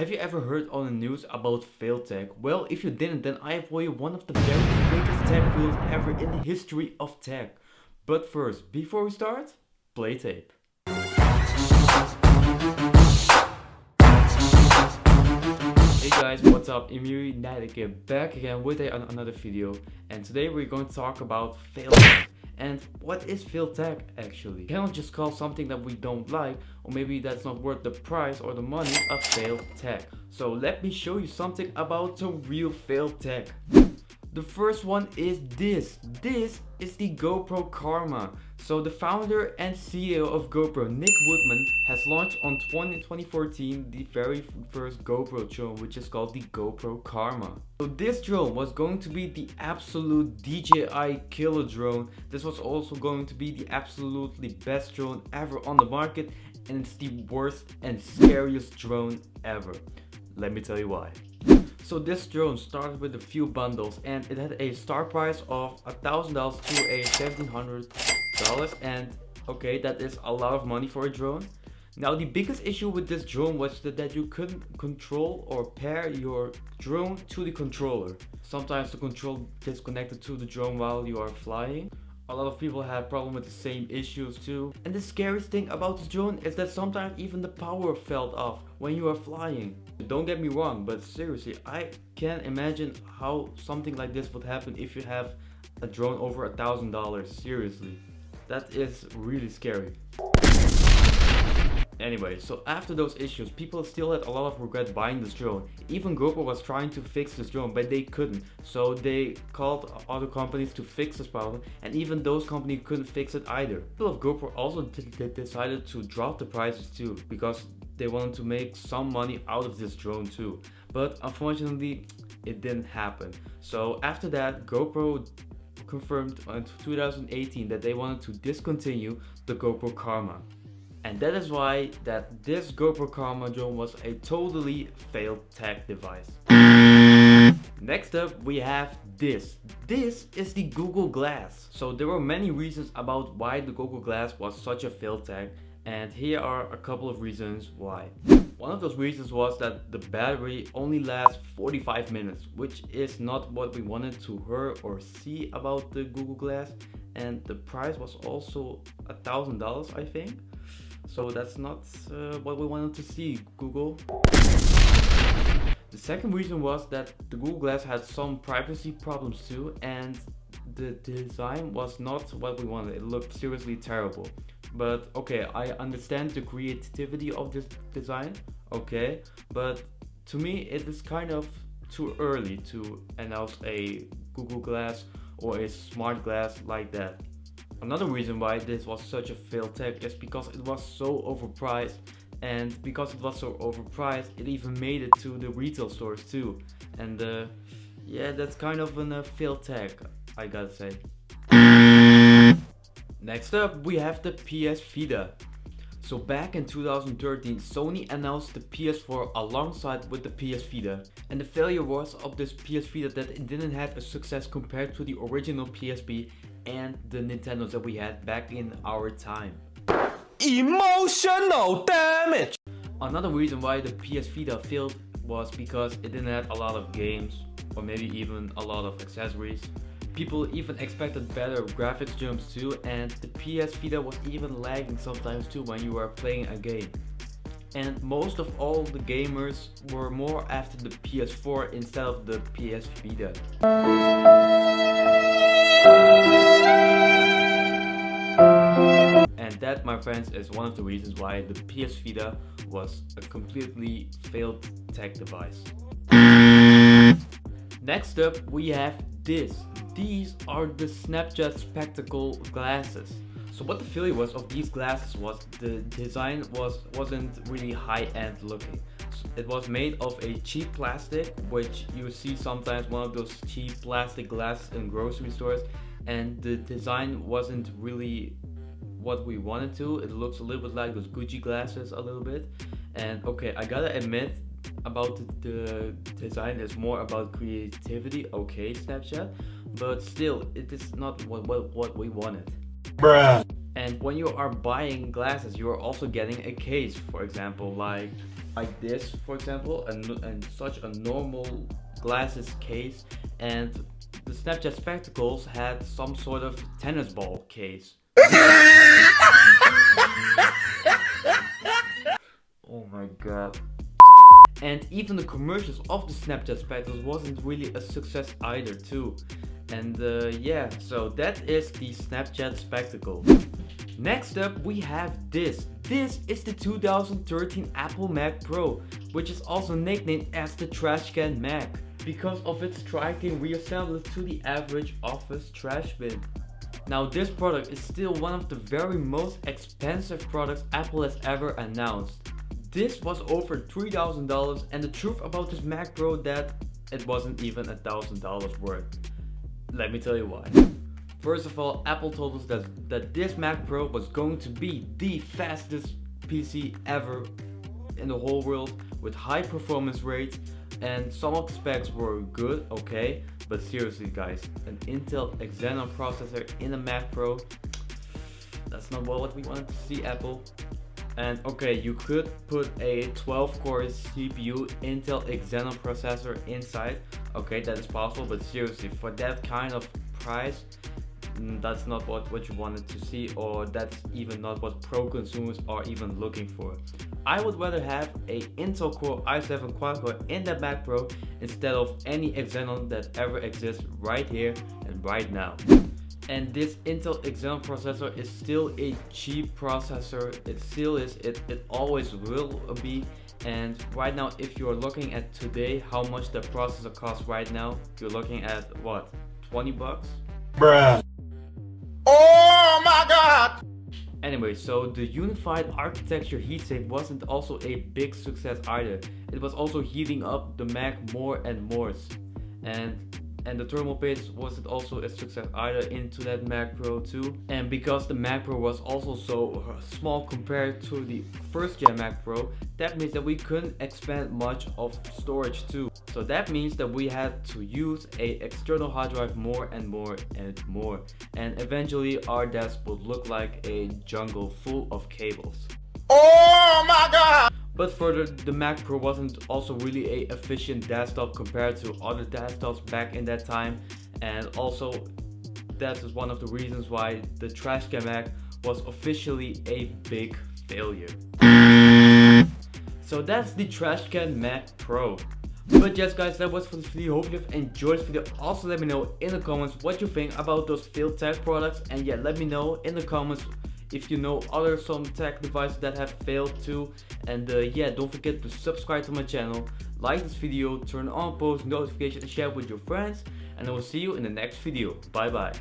Have you ever heard on the news about failed tech? Well, if you didn't, then I have for you one of the very greatest tech fields ever in the history of tech. But first, before we start, play tape. Hey guys, what's up? Imuri Nijdekke back again with another video, and today we're going to talk about failed tech. And what is failed tech actually? You cannot just call something that we don't like, or maybe that's not worth the price or the money, a failed tech. So let me show you something about the real failed tech. The first one is this. This is the GoPro Karma. So the founder and CEO of GoPro, Nick Woodman, has launched on 2014 the very first GoPro drone, which is called the GoPro Karma. So this drone was going to be the absolute DJI killer drone. This was also going to be the absolutely best drone ever on the market, and it's the worst and scariest drone ever. Let me tell you why. So this drone started with a few bundles, and it had a start price of $1,000 to a $1,700, and okay, that is a lot of money for a drone. Now the biggest issue with this drone was that you couldn't control or pair your drone to the controller. Sometimes the control disconnected to the drone while you are flying. A lot of people have problems with the same issues too. And the scariest thing about this drone is that sometimes even the power fell off when you are flying. Don't get me wrong, but seriously, I can't imagine how something like this would happen if you have a drone over $1,000. Seriously, that is really scary. Anyway, so after those issues, people still had a lot of regret buying this drone. Even GoPro was trying to fix this drone, but they couldn't. So they called other companies to fix this problem, and even those companies couldn't fix it either. People of GoPro also decided to drop the prices too, because they wanted to make some money out of this drone too. But unfortunately, it didn't happen. So after that, GoPro confirmed in 2018 that they wanted to discontinue the GoPro Karma. And that is why that this GoPro Karma drone was a totally failed tech device. Next up we have this. This is the Google Glass. So there were many reasons about why the Google Glass was such a failed tech, and here are a couple of reasons why. One of those reasons was that the battery only lasts 45 minutes, which is not what we wanted to hear or see about the Google Glass, and the price was also $1,000, I think. So that's not what we wanted to see, Google. The second reason was that the Google Glass had some privacy problems too, and the design was not what we wanted. It looked seriously terrible. But okay, I understand the creativity of this design, okay, but to me it is kind of too early to announce a Google Glass or a smart glass like that. Another reason why this was such a failed tech is because it was so overpriced, and because it was so overpriced, it even made it to the retail stores too. And yeah, that's kind of a failed tech, I gotta say. Next up we have the PS Vita. So back in 2013, Sony announced the PS4 alongside with the PS Vita, and the failure was of this PS Vita that it didn't have a success compared to the original PSP and the Nintendos that we had back in our time. Emotional damage! Another reason why the PS Vita failed was because it didn't have a lot of games, or maybe even a lot of accessories. People even expected better graphics jumps too, and the PS Vita was even lagging sometimes too when you were playing a game. And most of all the gamers were more after the PS4 instead of the PS Vita. And that, my friends, is one of the reasons why the PS Vita was a completely failed tech device. Next up we have this. These are the Snapchat Spectacle glasses. So what the failure was of these glasses was the design wasn't really high-end looking. It was made of a cheap plastic, which you see sometimes one of those cheap plastic glasses in grocery stores, and the design wasn't really what we wanted to. It looks a little bit like those Gucci glasses a little bit. And okay, I gotta admit about the design is more about creativity, okay, Snapchat, but still it is not what we wanted. Bruh. And when you are buying glasses, you are also getting a case, for example, like like this, for example, and such a normal glasses case, and the Snapchat Spectacles had some sort of tennis ball case. Oh my god. And even the commercials of the Snapchat Spectacles wasn't really a success either too. And yeah, so that is the Snapchat Spectacle. Next up we have this. This is the 2013 Apple Mac Pro, which is also nicknamed as the Trashcan Mac because of its striking resemblance to the average office trash bin. Now this product is still one of the very most expensive products Apple has ever announced. This was over $3,000, and the truth about this Mac Pro that it wasn't even $1,000 worth. Let me tell you why. First of all, Apple told us that this Mac Pro was going to be the fastest PC ever in the whole world with high performance rates, and some of the specs were good, okay, but seriously guys, an Intel Xenon processor in a Mac Pro, that's not what we wanted to see, Apple. And okay, you could put a 12-core CPU Intel Xenon processor inside, okay, that is possible, but seriously, for that kind of price, that's not what you wanted to see, or that's even not what pro consumers are even looking for. I would rather have a Intel Core i7 quad-core in that Mac Pro instead of any Xenon that ever exists right here and right now. And this Intel Xenon processor is still a cheap processor. It still is, it always will be. And right now, if you're looking at today how much the processor costs right now, you're looking at what, 20 bucks? Bruh. Oh my god! Anyway, so the unified architecture heatsink wasn't also a big success either. It was also heating up the Mac more and more. And the thermal paste wasn't also a success either into that Mac Pro too. And because the Mac Pro was also so small compared to the first gen Mac Pro, that means that we couldn't expand much of storage too. So that means that we had to use a external hard drive more and more and more. And eventually our desk would look like a jungle full of cables. Oh my god! But further, the Mac Pro wasn't also really a efficient desktop compared to other desktops back in that time, and also that is one of the reasons why the Trashcan Mac was officially a big failure. So that's the Trashcan Mac Pro. But yes guys, that was for this video. Hope you've enjoyed this video. Also let me know in the comments what you think about those failed tech products, and yeah, let me know in the comments if you know other some tech devices that have failed too. And yeah, don't forget to subscribe to my channel, like this video, turn on post notifications, and share with your friends. And I will see you in the next video. Bye bye.